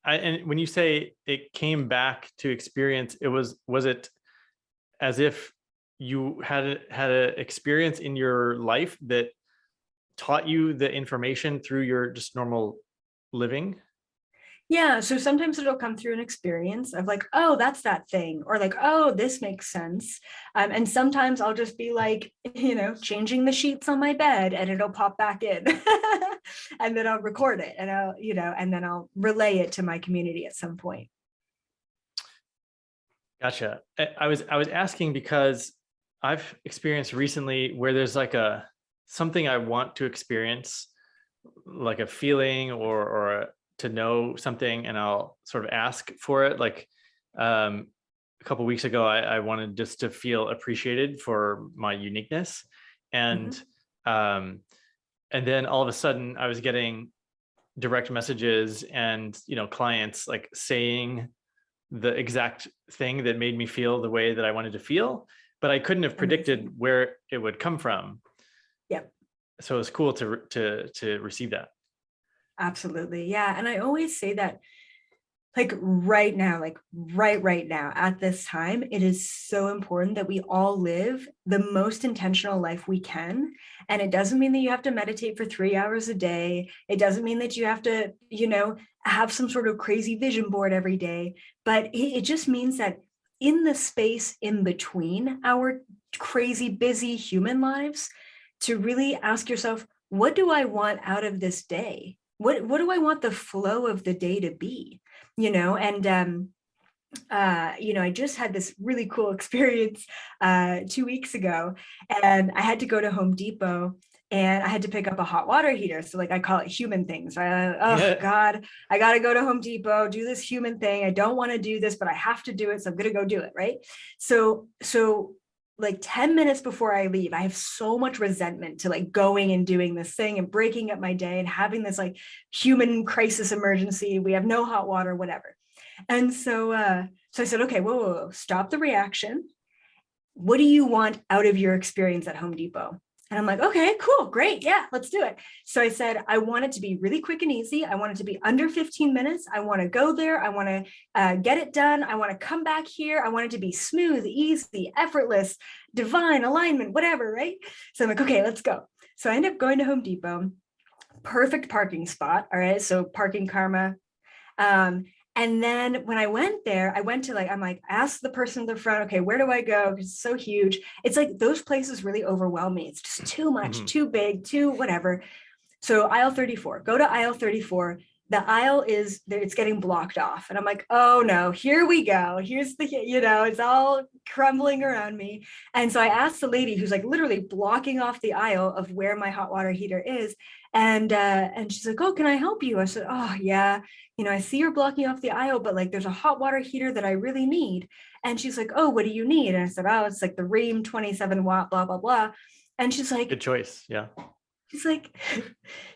And when you say it came back to experience, was it as if you had a experience in your life that taught you the information through your just normal living? Yeah, so sometimes it'll come through an experience of like, oh, that's that thing, or like, oh, this makes sense. And sometimes I'll just be like, changing the sheets on my bed, and it'll pop back in, and then I'll record it, and and then I'll relay it to my community at some point. Gotcha. I was asking because I've experienced recently where there's like something I want to experience, like a feeling or to know something, and I'll sort of ask for it. Like a couple of weeks ago, I wanted just to feel appreciated for my uniqueness, and Mm-hmm. and then all of a sudden I was getting direct messages and clients like saying the exact thing that made me feel the way that I wanted to feel, but I couldn't have predicted Amazing. where it would come from. Yep. So it was cool to receive that. Absolutely. Yeah. And I always say that, like right now, like right now at this time, it is so important that we all live the most intentional life we can. And it doesn't mean that you have to meditate for 3 hours a day. It doesn't mean that you have to, have some sort of crazy vision board every day, but it just means that in the space in between our crazy busy human lives, to really ask yourself, what do I want out of this day? What do I want the flow of the day to be? And I just had this really cool experience 2 weeks ago, and I had to go to Home Depot, and I had to pick up a hot water heater. So like I call it human things, right? Oh Yeah. God, I got to go to Home Depot, do this human thing. I don't want to do this, but I have to do it. So I'm going to go do it. Right. So like 10 minutes before I leave, I have so much resentment to like going and doing this thing and breaking up my day and having this like human crisis emergency. We have no hot water, whatever. And so I said, okay, whoa, stop the reaction. What do you want out of your experience at Home Depot? And I'm like, okay, cool, great. Yeah, let's do it. So I said, I want it to be really quick and easy. I want it to be under 15 minutes. I want to go there. I want to get it done. I want to come back here. I want it to be smooth, easy, effortless, divine alignment, whatever, right? So I'm like, okay, let's go. So I end up going to Home Depot, perfect parking spot. All right. So parking karma. And then when I went there, I went to I asked the person in the front, okay, where do I go? Because it's so huge. It's like those places really overwhelm me. It's just too much, Mhm. too big, too whatever. So aisle 34, go to aisle 34. The aisle is there, it's getting blocked off. And I'm like, oh no, here we go. Here's it's all crumbling around me. And so I asked the lady who's like literally blocking off the aisle of where my hot water heater is. And she's like, oh, can I help you? I said, oh yeah, I see you're blocking off the aisle, but like there's a hot water heater that I really need. And she's like, oh, what do you need? And I said, oh, it's like the Ream 27 watt, blah, blah, blah. And she's like, Good choice. Yeah. she's like,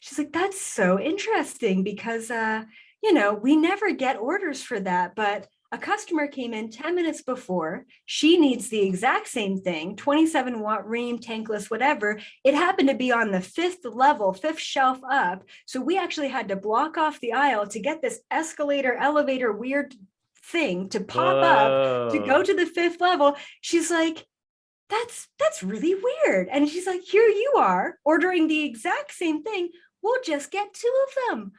she's like, that's so interesting because, we never get orders for that, but a customer came in 10 minutes before. She needs the exact same thing, 27 watt Ream, tankless, whatever. It happened to be on the fifth level, fifth shelf up. So we actually had to block off the aisle to get this escalator, elevator, weird thing to pop up to go Whoa. to the fifth level. She's like, that's really weird. And she's like, here you are ordering the exact same thing. We'll just get two of them.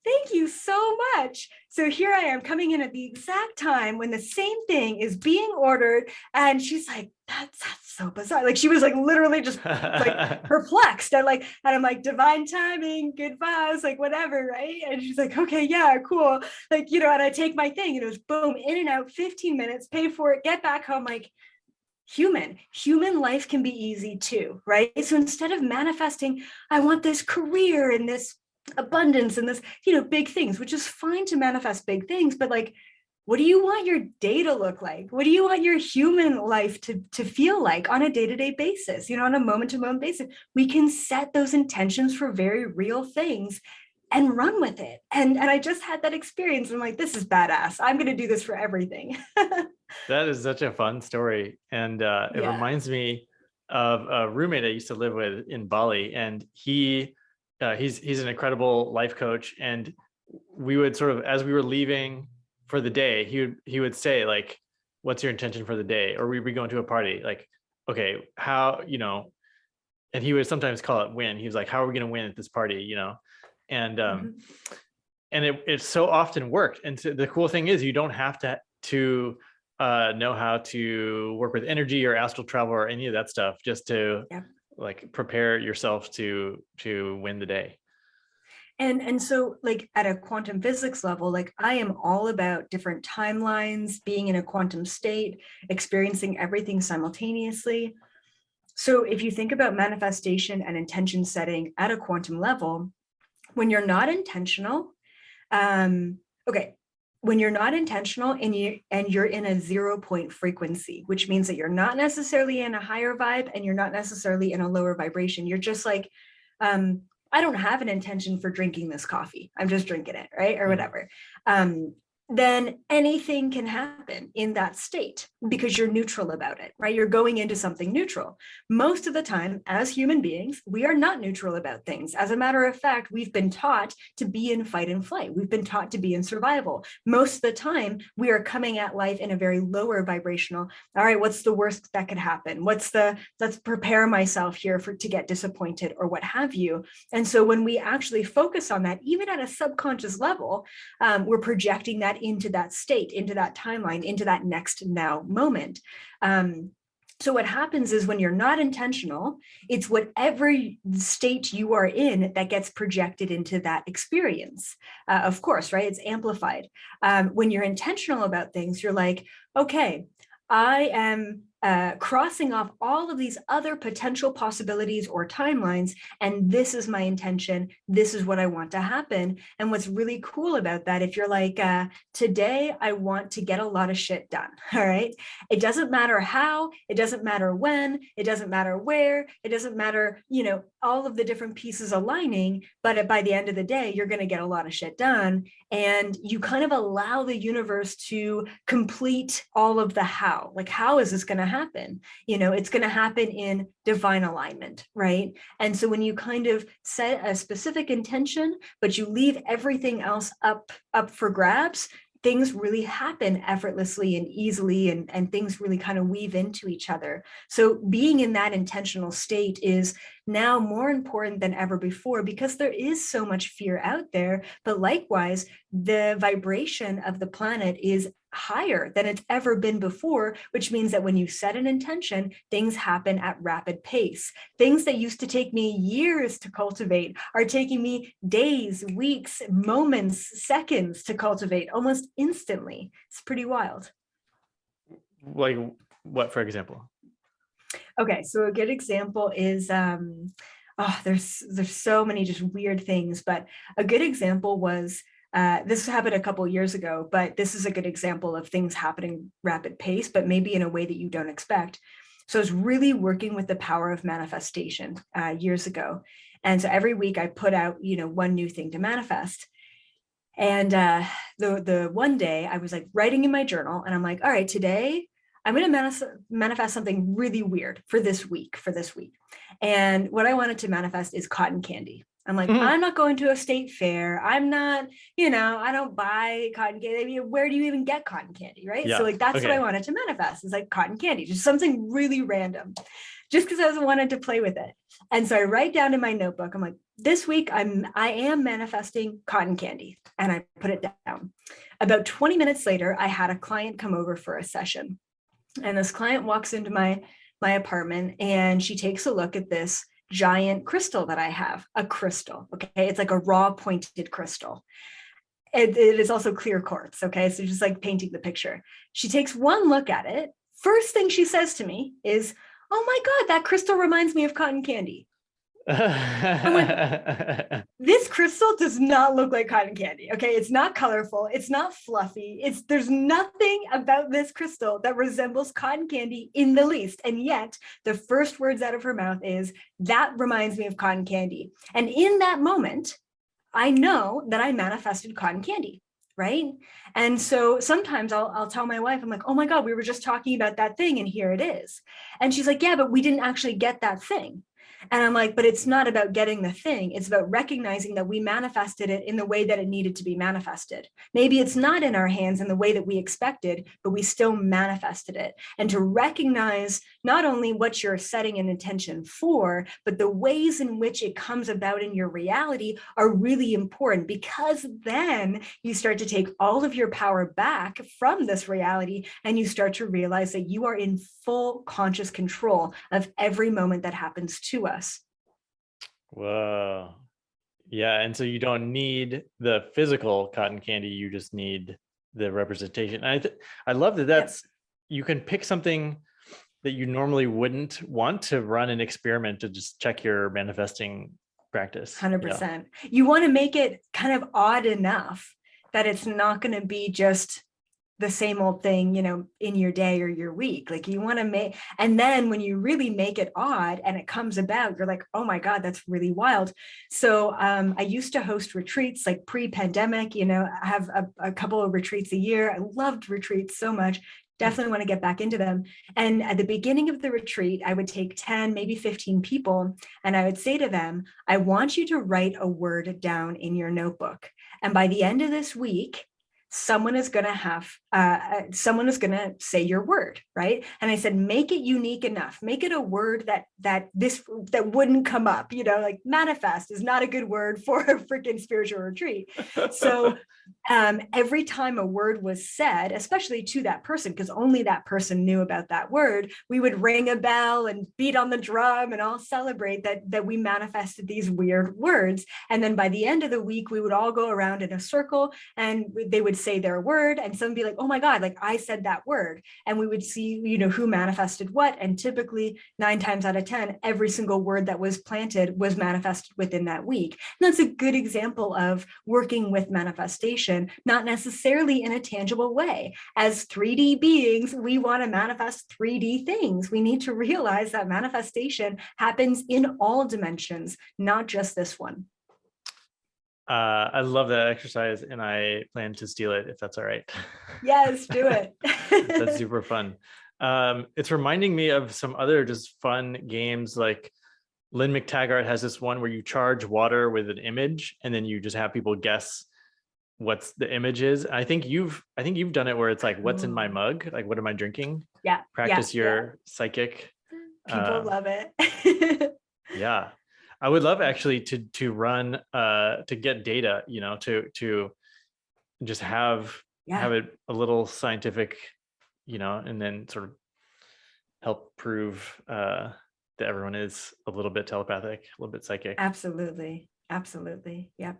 Thank you so much. So here I am coming in at the exact time when the same thing is being ordered. And she's like, that's so bizarre. Like she was like literally just like perplexed and I'm like, divine timing, good vibes, like whatever, right? And she's like, okay, yeah, cool. Like, and I take my thing and it was boom, in and out, 15 minutes, pay for it, get back home, like human life can be easy too, right? So instead of manifesting, I want this career and this abundance and this, big things, which is fine to manifest big things, but like, what do you want your day to look like? What do you want your human life to feel like on a day-to-day basis, on a moment-to-moment basis? We can set those intentions for very real things and run with it. And I just had that experience. I'm like, this is badass. I'm going to do this for everything. That is such a fun story. And it Yeah. reminds me of a roommate I used to live with in Bali. And he's an incredible life coach. And we would sort of, as we were leaving for the day, he would say like, what's your intention for the day? Or we'd be going to a party, like, okay, how, and he would sometimes call it win. He was like, how are we going to win at this party? And it so often worked. And so the cool thing is, you don't have to know how to work with energy or astral travel or any of that stuff, just to like prepare yourself to win the day. And so like at a quantum physics level, like I am all about different timelines, being in a quantum state, experiencing everything simultaneously. So if you think about manifestation and intention setting at a quantum level, when you're not intentional, when you're not intentional and you're in a 0 point frequency, which means that you're not necessarily in a higher vibe and you're not necessarily in a lower vibration. You're just like, I don't have an intention for drinking this coffee. I'm just drinking it, right? Or whatever. Then anything can happen in that state because you're neutral about it, right? You're going into something neutral. Most of the time, as human beings, we are not neutral about things. As a matter of fact, we've been taught to be in fight and flight. We've been taught to be in survival. Most of the time, we are coming at life in a very lower vibrational. All right, what's the worst that could happen? Let's prepare myself here to get disappointed or what have you. And so when we actually focus on that, even at a subconscious level, we're projecting that into that state, into that timeline, into that next now moment. So what happens is when you're not intentional, it's whatever state you are in that gets projected into that experience. Of course, right? It's amplified. When you're intentional about things, you're like, okay, I am crossing off all of these other potential possibilities or timelines, and this is my intention. This is what I want to happen. And what's really cool about that, if you're like, today I want to get a lot of shit done, all right? It doesn't matter how, it doesn't matter when, it doesn't matter where, it doesn't matter, all of the different pieces aligning, but by the end of the day, you're going to get a lot of shit done. And you kind of allow the universe to complete all of the how. Like, how is this going to happen? It's going to happen in divine alignment, right? And so when you kind of set a specific intention, but you leave everything else up for grabs, things really happen effortlessly and easily, and things really kind of weave into each other. So being in that intentional state is now more important than ever before, because there is so much fear out there, but likewise, the vibration of the planet is higher than it's ever been before, which means that when you set an intention, things happen at rapid pace. Things that used to take me years to cultivate are taking me days, weeks, moments, seconds to cultivate almost instantly. It's pretty wild. Like what, for example? Okay, so a good example is, there's so many just weird things, but a good example was, this happened a couple of years ago, but this is a good example of things happening rapid pace, but maybe in a way that you don't expect. So I was really working with the power of manifestation years ago. And so every week I put out, one new thing to manifest. And the one day I was like writing in my journal, and I'm like, all right, today I'm going to manifest something really weird for this week. And what I wanted to manifest is cotton candy. I'm like, I'm not going to a state fair. I'm not, I don't buy cotton candy. I mean, where do you even get cotton candy, right? Yeah. So like, that's what I wanted to manifest, is like cotton candy, just something really random, just because I wanted to play with it. And so I write down in my notebook, I'm like, this week I am manifesting cotton candy. And I put it down. About 20 minutes later, I had a client come over for a session. And this client walks into my apartment, and she takes a look at this giant crystal that I have, a crystal. Okay. It's like a raw pointed crystal. It is also clear quartz. Okay. So just like painting the picture. She takes one look at it. First thing she says to me is, oh my God, that crystal reminds me of cotton candy. I'm like, this crystal does not look like cotton candy. Okay. It's not colorful. It's not fluffy. There's nothing about this crystal that resembles cotton candy in the least. And yet the first words out of her mouth is, that reminds me of cotton candy. And in that moment, I know that I manifested cotton candy. Right. And so sometimes I'll tell my wife, I'm like, oh my God, we were just talking about that thing, and here it is. And she's like, yeah, but we didn't actually get that thing. And I'm like, but it's not about getting the thing. It's about recognizing that we manifested it in the way that it needed to be manifested. Maybe it's not in our hands in the way that we expected, but we still manifested it. And to recognize not only what you're setting an intention for, but the ways in which it comes about in your reality are really important, because then you start to take all of your power back from this reality, and you start to realize that you are in full conscious control of every moment that happens to us. Whoa. Yeah. And so you don't need the physical cotton candy, you just need the representation. I love that you can pick something that you normally wouldn't want to run an experiment to just check your manifesting practice. 100%. You want to make it kind of odd enough that it's not going to be just the same old thing, in your day or your week. Like you want to make, and then when you really make it odd and it comes about, you're like, oh my God, that's really wild. So I used to host retreats like pre-pandemic, I have a couple of retreats a year. I loved retreats so much. Definitely want to get back into them. And at the beginning of the retreat, I would take 10, maybe 15 people, and I would say to them, I want you to write a word down in your notebook. And by the end of this week, someone is going to say your word, right? And I said, make it unique enough, make it a word that wouldn't come up, like manifest is not a good word for a freaking spiritual retreat. So every time a word was said, especially to that person, because only that person knew about that word, we would ring a bell and beat on the drum and all celebrate that we manifested these weird words. And then by the end of the week, we would all go around in a circle and they would say their word, and someone would be like, oh my God, like I said that word. And we would see, who manifested what. And typically 9 times out of 10, every single word that was planted was manifested within that week. And that's a good example of working with manifestation, not necessarily in a tangible way. As 3D beings, we want to manifest 3D things. We need to realize that manifestation happens in all dimensions, not just this one. I love that exercise, and I plan to steal it if that's all right. Yes, do it. That's super fun. It's reminding me of some other just fun games. Like Lynn McTaggart has this one where you charge water with an image, and then you just have people guess what's the image is. I think you've done it where it's like, what's in my mug? Like, what am I drinking? Yeah. Practice your psychic. People love it. Yeah. I would love actually to run to get data, to just have it a little scientific, and then sort of help prove that everyone is a little bit telepathic, a little bit psychic. Absolutely. Yep.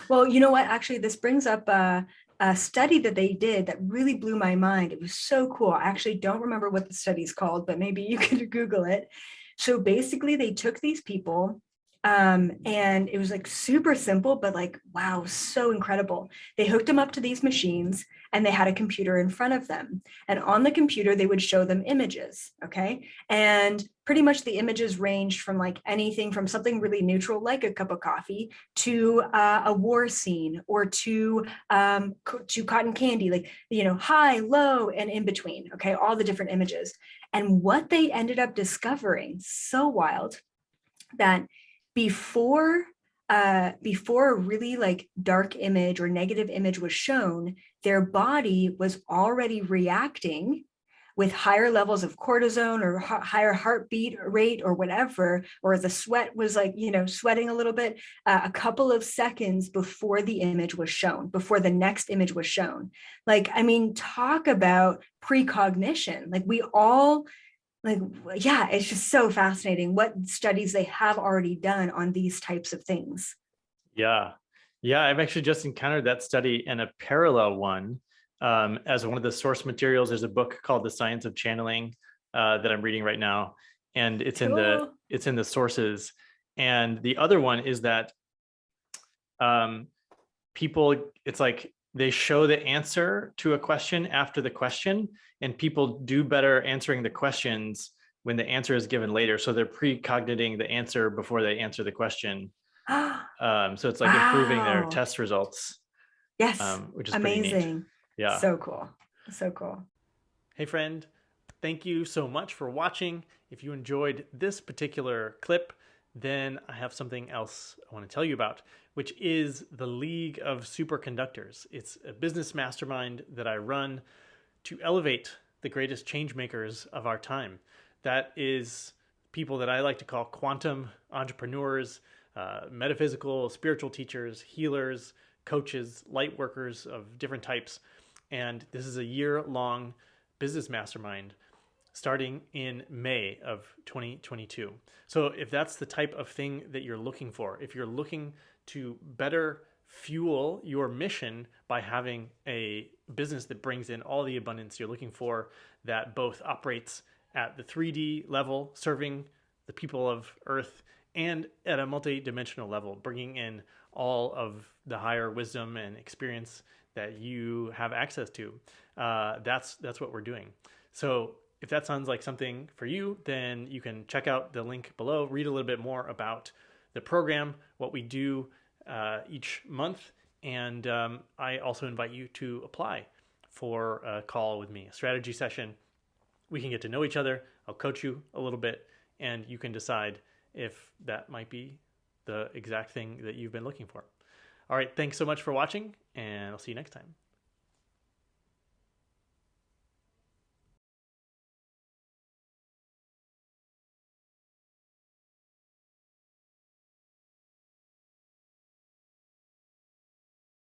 Well, you know what? Actually, this brings up a study that they did that really blew my mind. It was so cool. I actually don't remember what the study's called, but maybe you could Google it. So basically, they took these people, and it was like super simple, but like, wow, so incredible. They hooked them up to these machines, and they had a computer in front of them. And on the computer, they would show them images. Okay. And pretty much the images ranged from like anything from something really neutral, like a cup of coffee, to a war scene, or to cotton candy, like, high, low, and in between. Okay. All the different images. And what they ended up discovering, so wild, that before a really like dark image or negative image was shown, their body was already reacting with higher levels of cortisone or higher heartbeat rate or whatever, or the sweat was like, sweating a little bit, a couple of seconds before the image was shown, before the next image was shown. Like, I mean, talk about precognition. Like it's just so fascinating what studies they have already done on these types of things. Yeah. I've actually just encountered that study and a parallel one. As one of the source materials, there's a book called The Science of Channeling that I'm reading right now, and it's Cool. in the sources. And the other one is that people, it's like they show the answer to a question after the question, and people do better answering the questions when the answer is given later. So they're precogniting the answer before they answer the question. So it's like improving their test results. Yes. Which is amazing. pretty neat. Yeah. So cool. Hey friend, thank you so much for watching. If you enjoyed this particular clip, then I have something else I want to tell you about, which is the League of Superconductors. It's a business mastermind that I run to elevate the greatest change makers of our time. That is people that I like to call quantum entrepreneurs, metaphysical, spiritual teachers, healers, coaches, light workers of different types. And this is a year-long business mastermind starting in May of 2022. So if that's the type of thing that you're looking for, if you're looking to better fuel your mission by having a business that brings in all the abundance you're looking for, that both operates at the 3D level, serving the people of Earth, and at a multi-dimensional level, bringing in all of the higher wisdom and experience that you have access to, that's what we're doing. So if that sounds like something for you, then you can check out the link below, read a little bit more about the program, what we do each month. And I also invite you to apply for a call with me, a strategy session. We can get to know each other. I'll coach you a little bit, and you can decide if that might be the exact thing that you've been looking for. All right, thanks so much for watching, and I'll see you next time.